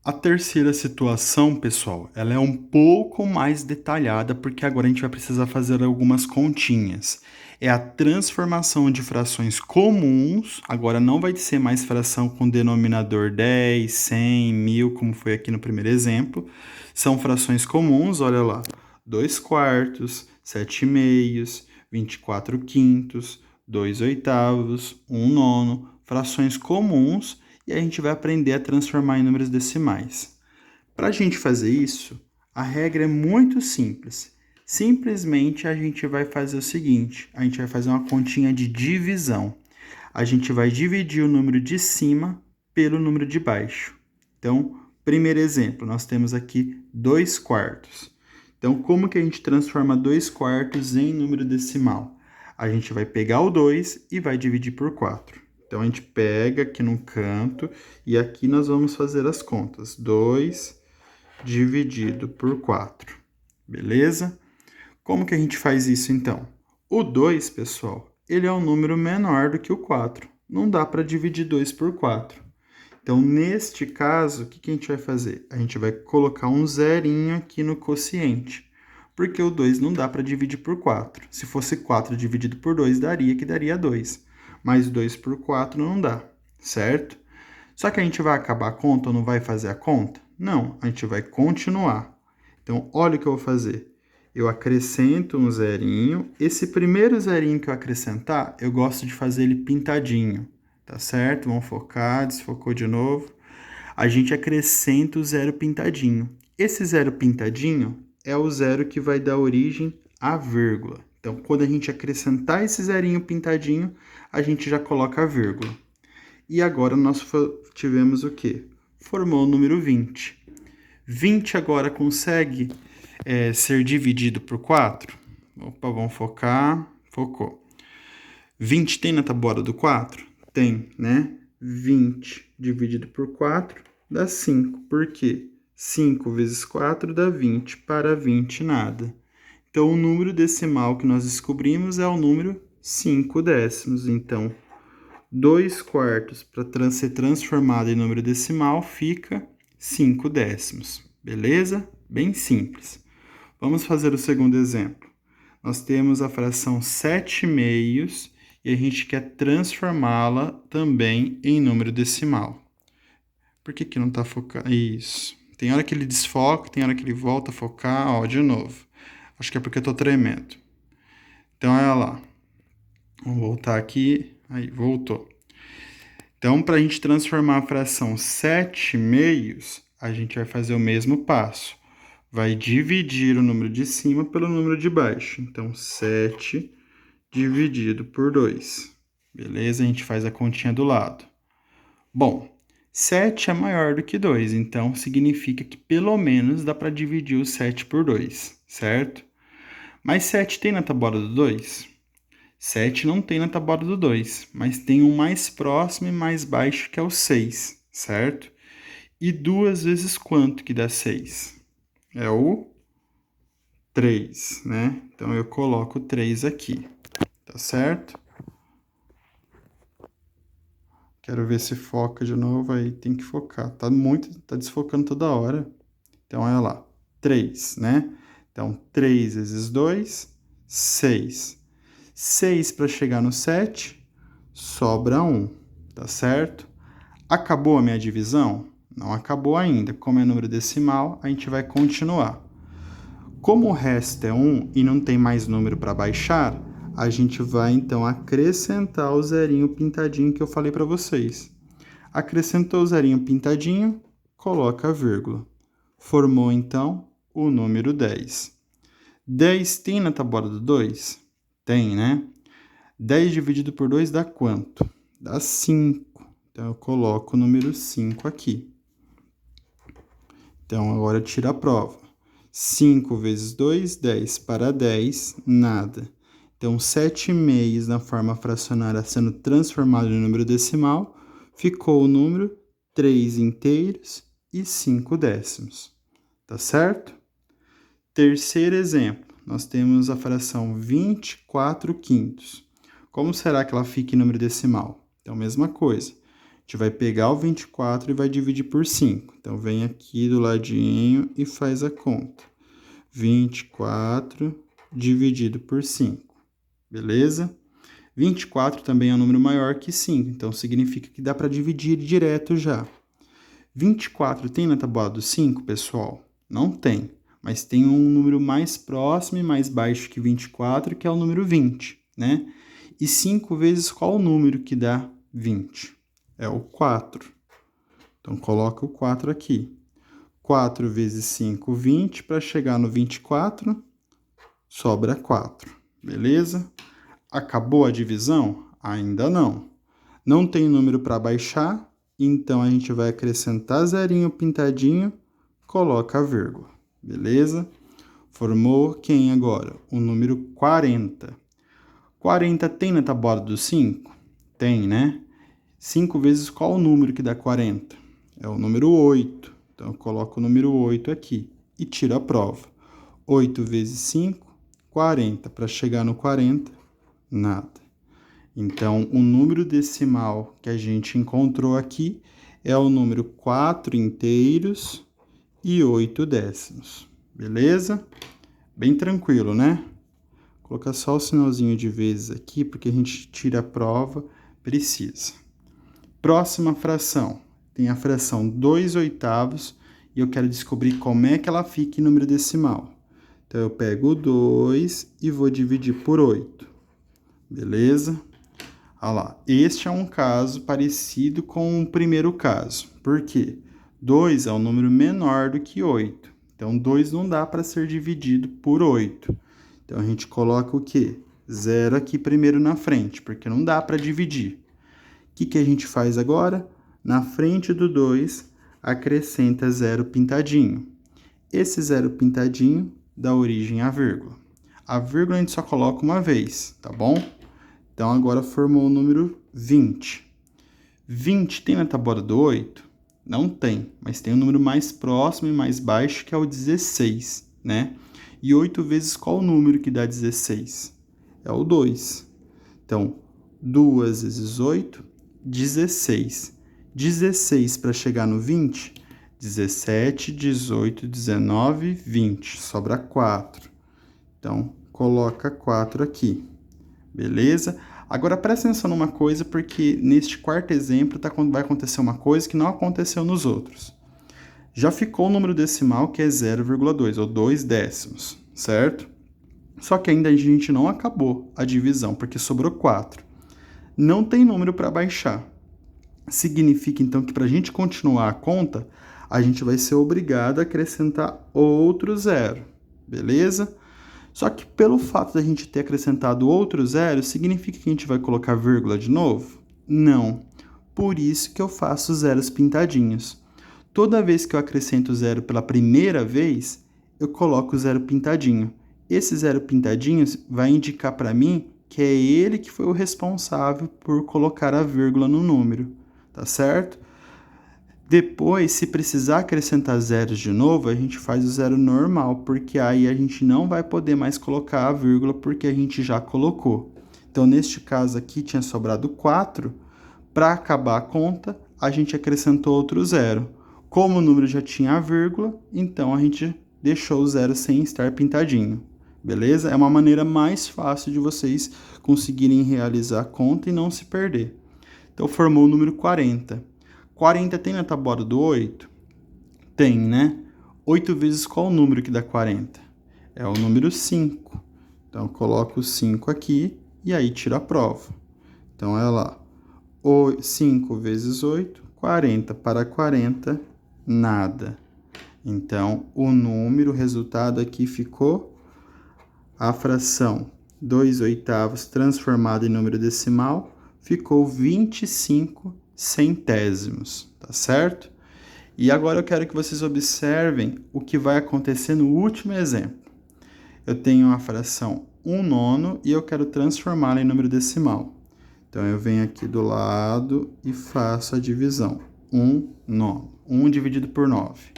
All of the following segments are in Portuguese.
A terceira situação, pessoal, ela é um pouco mais detalhada, porque agora a gente vai precisar fazer algumas continhas. É a transformação de frações comuns, agora não vai ser mais fração com denominador 10, 100, 1000, como foi aqui no primeiro exemplo. São frações comuns, olha lá, 2 quartos, 7 meios, 24 quintos, 2 oitavos, 1 nono, frações comuns, e a gente vai aprender a transformar em números decimais. Para a gente fazer isso, a regra é muito simples. Simplesmente a gente vai fazer o seguinte: a gente vai fazer uma continha de divisão. A gente vai dividir o número de cima pelo número de baixo. Então, primeiro exemplo, nós temos aqui 2 quartos. Então, como que a gente transforma 2 quartos em número decimal? A gente vai pegar o 2 e vai dividir por 4. Então, a gente pega aqui no canto e aqui nós vamos fazer as contas. 2 dividido por 4. Beleza? Como que a gente faz isso, então? O 2, pessoal, ele é um número menor do que o 4. Não dá para dividir 2 por 4. Então, neste caso, o que a gente vai fazer? A gente vai colocar um zerinho aqui no quociente, porque o 2 não dá para dividir por 4. Se fosse 4 dividido por 2, daria 2. Mas 2 por 4 não dá, certo? Só que a gente vai acabar a conta ou não vai fazer a conta? Não, a gente vai continuar. Então, olha o que eu vou fazer. Eu acrescento um zerinho. Esse primeiro zerinho que eu acrescentar, eu gosto de fazer ele pintadinho, tá certo? Vamos focar, desfocou de novo. A gente acrescenta o zero pintadinho. Esse zero pintadinho é o zero que vai dar origem à vírgula. Então, quando a gente acrescentar esse zerinho pintadinho, a gente já coloca a vírgula. E agora nós tivemos o quê? Formou o número 20. 20 agora consegue ser dividido por 4? Opa, vamos focar. Focou. 20 tem na tabuada do 4? Tem, né? 20 dividido por 4 dá 5. Por quê? 5 vezes 4 dá 20. Para 20, nada. Então, o número decimal que nós descobrimos é o número 5 décimos. Então, 2 quartos para ser transformado em número decimal fica 5 décimos. Beleza? Bem simples. Vamos fazer o segundo exemplo. Nós temos a fração 7 meios e a gente quer transformá-la também em número decimal. Por que não está focando? Isso. Tem hora que ele desfoca, tem hora que ele volta a focar. Ó, de novo. Acho que é porque eu estou tremendo. Então, olha lá. Vamos voltar aqui. Aí, voltou. Então, para a gente transformar a fração 7 meios, a gente vai fazer o mesmo passo. Vai dividir o número de cima pelo número de baixo. Então, 7 dividido por 2. Beleza? A gente faz a continha do lado. Bom, 7 é maior do que 2, então significa que pelo menos dá para dividir o 7 por 2, certo? Mas 7 tem na tabuada do 2? 7 não tem na tabuada do 2, mas tem um mais próximo e mais baixo que é o 6, certo? E 2 vezes quanto que dá 6? É o 3, né? Então, eu coloco 3 aqui, tá certo? Quero ver se foca de novo, aí tem que focar. Tá desfocando toda hora. Então, olha lá, 3, né? Então, 3 vezes 2, 6. 6 para chegar no 7, sobra 1, tá certo? Acabou a minha divisão? Não acabou ainda. Como é número decimal, a gente vai continuar. Como o resto é 1 e não tem mais número para baixar, a gente vai, então, acrescentar o zerinho pintadinho que eu falei para vocês. Acrescentou o zerinho pintadinho, coloca a vírgula. Formou, então, o número 10. 10 tem na tabuada do 2? Tem, né? 10 dividido por 2 dá quanto? Dá 5. Então, eu coloco o número 5 aqui. Então, agora eu tiro a prova. 5 vezes 2, 10. Para 10, nada. Então, 7 meios na forma fracionária sendo transformado em número decimal, ficou o número 3 inteiros e 5 décimos. Tá certo? Terceiro exemplo, nós temos a fração 24 quintos. Como será que ela fica em número decimal? Então, mesma coisa. gente vai pegar o 24 e vai dividir por 5. Então, vem aqui do ladinho e faz a conta. 24 dividido por 5, beleza? 24 também é um número maior que 5, então significa que dá para dividir direto já. 24 tem na tabuada do 5, pessoal? Não tem, mas tem um número mais próximo e mais baixo que 24, que é o número 20, né? E 5 vezes qual o número que dá 20? É o 4. Então, coloca o 4 aqui. 4 vezes 5, 20. Para chegar no 24, sobra 4. Beleza? Acabou a divisão? Ainda não. Não tem número para baixar, então a gente vai acrescentar zerinho pintadinho, coloca a vírgula. Beleza? Formou quem agora? O número 40. 40 tem na tabuada do 5? Tem, né? 5 vezes qual o número que dá 40? É o número 8. Então, eu coloco o número 8 aqui e tiro a prova. 8 vezes 5, 40. Para chegar no 40, nada. Então, o número decimal que a gente encontrou aqui é o número 4 inteiros e 8 décimos. Beleza? Bem tranquilo, né? Vou colocar só o sinalzinho de vezes aqui, porque a gente tira a prova, precisa. Próxima fração. Tem a fração 2/8 e eu quero descobrir como é que ela fica em número decimal. Então, eu pego o 2 e vou dividir por 8. Beleza? Olha lá, este é um caso parecido com o primeiro caso. Por quê? 2 é um número menor do que 8. Então, 2 não dá para ser dividido por 8. Então, a gente coloca o quê? 0 aqui primeiro na frente, porque não dá para dividir. O que a gente faz agora? Na frente do 2, acrescenta 0 pintadinho. Esse 0 pintadinho dá origem à vírgula. A vírgula a gente só coloca uma vez, tá bom? Então, agora formou o número 20. 20 tem na tabuada do 8? Não tem, mas tem um número mais próximo e mais baixo, que é o 16, né? E 8 vezes qual o número que dá 16? É o 2. Então, 2 vezes 8, 16. 16 para chegar no 20, 17, 18, 19, 20. Sobra 4. Então, coloca 4 aqui. Beleza? Agora, presta atenção numa coisa, porque neste quarto exemplo vai acontecer uma coisa que não aconteceu nos outros. Já ficou o número decimal, que é 0,2, ou 2 décimos, certo? Só que ainda a gente não acabou a divisão, porque sobrou 4. Não tem número para baixar. Significa, então, que para a gente continuar a conta, a gente vai ser obrigado a acrescentar outro zero, beleza? Só que pelo fato da gente ter acrescentado outro zero, significa que a gente vai colocar vírgula de novo? Não. Por isso que eu faço zeros pintadinhos. Toda vez que eu acrescento zero pela primeira vez, eu coloco zero pintadinho. Esse zero pintadinho vai indicar para mim que é ele que foi o responsável por colocar a vírgula no número, tá certo? Depois, se precisar acrescentar zeros de novo, a gente faz o zero normal, porque aí a gente não vai poder mais colocar a vírgula, porque a gente já colocou. Então, neste caso aqui, tinha sobrado 4. Para acabar a conta, a gente acrescentou outro zero. Como o número já tinha a vírgula, então a gente deixou o zero sem estar pintadinho. Beleza? É uma maneira mais fácil de vocês conseguirem realizar a conta e não se perder. Então, formou o número 40. 40 tem na tabuada do 8? Tem, né? 8 vezes qual o número que dá 40? É o número 5. Então, eu coloco o 5 aqui e aí tiro a prova. Então, olha lá. 5 vezes 8, 40. Para 40, nada. Então, o número, o resultado aqui ficou a fração 2/8 transformada em número decimal, ficou 25 centésimos, tá certo? E agora eu quero que vocês observem o que vai acontecer no último exemplo. Eu tenho a fração 1/9 e eu quero transformá-la em número decimal. Então, eu venho aqui do lado e faço a divisão. 1/9. 1 dividido por 9.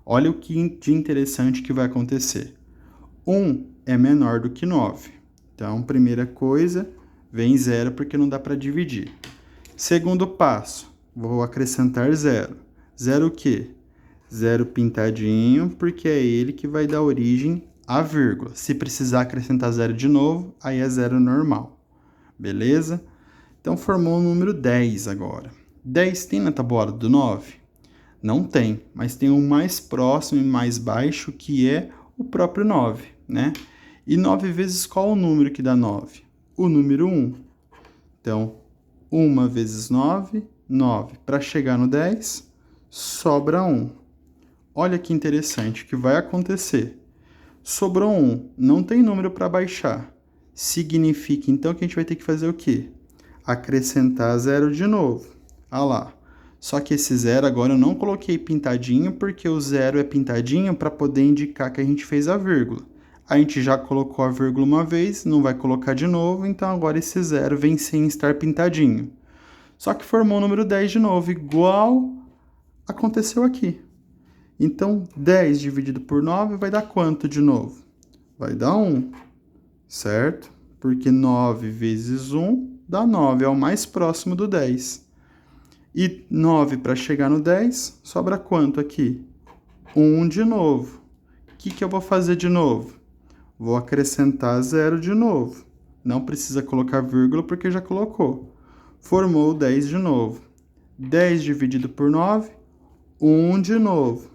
Olha o que de interessante que vai acontecer. 1 é menor do que 9. Então, primeira coisa, vem 0 porque não dá para dividir. Segundo passo, vou acrescentar 0. 0 o quê? 0 pintadinho, porque é ele que vai dar origem à vírgula. Se precisar acrescentar 0 de novo, aí é 0 normal. Beleza? Então, formou o número 10 agora. 10 tem na tabuada do 9? Não tem, mas tem um mais próximo e mais baixo, que é o próprio 9, né? E 9 vezes qual o número que dá 9? O número 1. Então, 1 vezes 9, 9. Para chegar no 10, sobra 1. Olha que interessante o que vai acontecer. Sobrou 1, não tem número para baixar. Significa, então, que a gente vai ter que fazer o quê? Acrescentar 0 de novo. Ah lá. Só que esse 0 agora eu não coloquei pintadinho, porque o 0 é pintadinho para poder indicar que a gente fez a vírgula. A gente já colocou a vírgula uma vez, não vai colocar de novo, então agora esse 0 vem sem estar pintadinho. Só que formou o número 10 de novo, igual aconteceu aqui. Então, 10 dividido por 9 vai dar quanto de novo? Vai dar 1, certo? Porque 9 vezes 1 dá 9, é o mais próximo do 10. E 9 para chegar no 10, sobra quanto aqui? 1 de novo. O que eu vou fazer de novo? Vou acrescentar 0 de novo. Não precisa colocar vírgula porque já colocou. Formou 10 de novo. 10 dividido por 9, 1 de novo.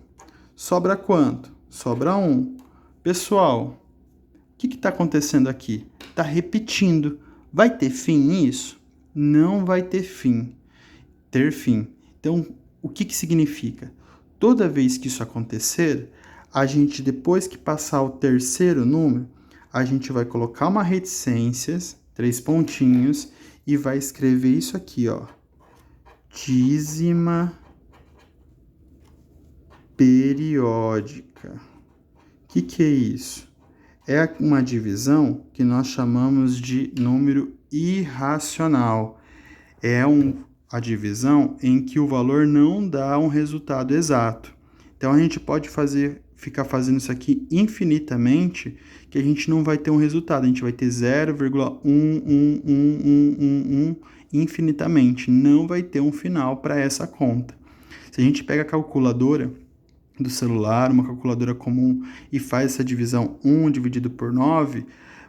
Sobra quanto? Sobra 1. Pessoal, o que está acontecendo aqui? Está repetindo. Vai ter fim isso? Não vai ter fim. Ter fim. Então, o que significa? Toda vez que isso acontecer, a gente, depois que passar o terceiro número, a gente vai colocar uma reticências, 3 pontinhos, e vai escrever isso aqui, ó. Dízima periódica. O que é isso? É uma divisão que nós chamamos de número irracional. É a divisão em que o valor não dá um resultado exato. Então, a gente pode ficar fazendo isso aqui infinitamente, que a gente não vai ter um resultado. A gente vai ter 0,11111 infinitamente. Não vai ter um final para essa conta. Se a gente pega a calculadora do celular, uma calculadora comum, e faz essa divisão 1 dividido por 9,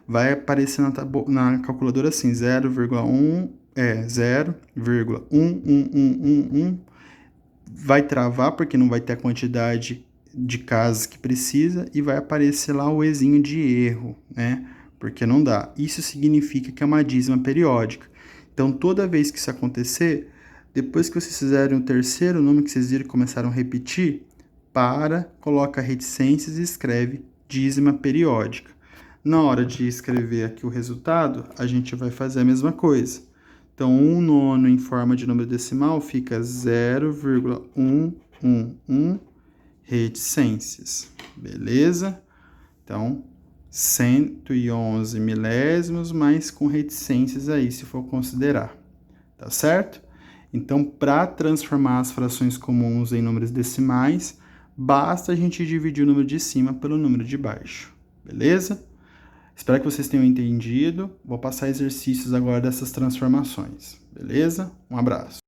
vai aparecer na calculadora assim, 0,1111, vai travar porque não vai ter a quantidade de casas que precisa e vai aparecer lá o ezinho de erro, né? Porque não dá. Isso significa que é uma dízima periódica. Então, toda vez que isso acontecer, depois que vocês fizerem o terceiro número que vocês viram que começaram a repetir, coloca reticências e escreve dízima periódica. Na hora de escrever aqui o resultado, a gente vai fazer a mesma coisa. Então, 1/9 em forma de número decimal fica 0,111 reticências. Beleza? Então, 111 milésimos, mas com reticências aí, se for considerar. Tá certo? Então, para transformar as frações comuns em números decimais, basta a gente dividir o número de cima pelo número de baixo. Beleza? Espero que vocês tenham entendido. Vou passar exercícios agora dessas transformações. Beleza? Um abraço.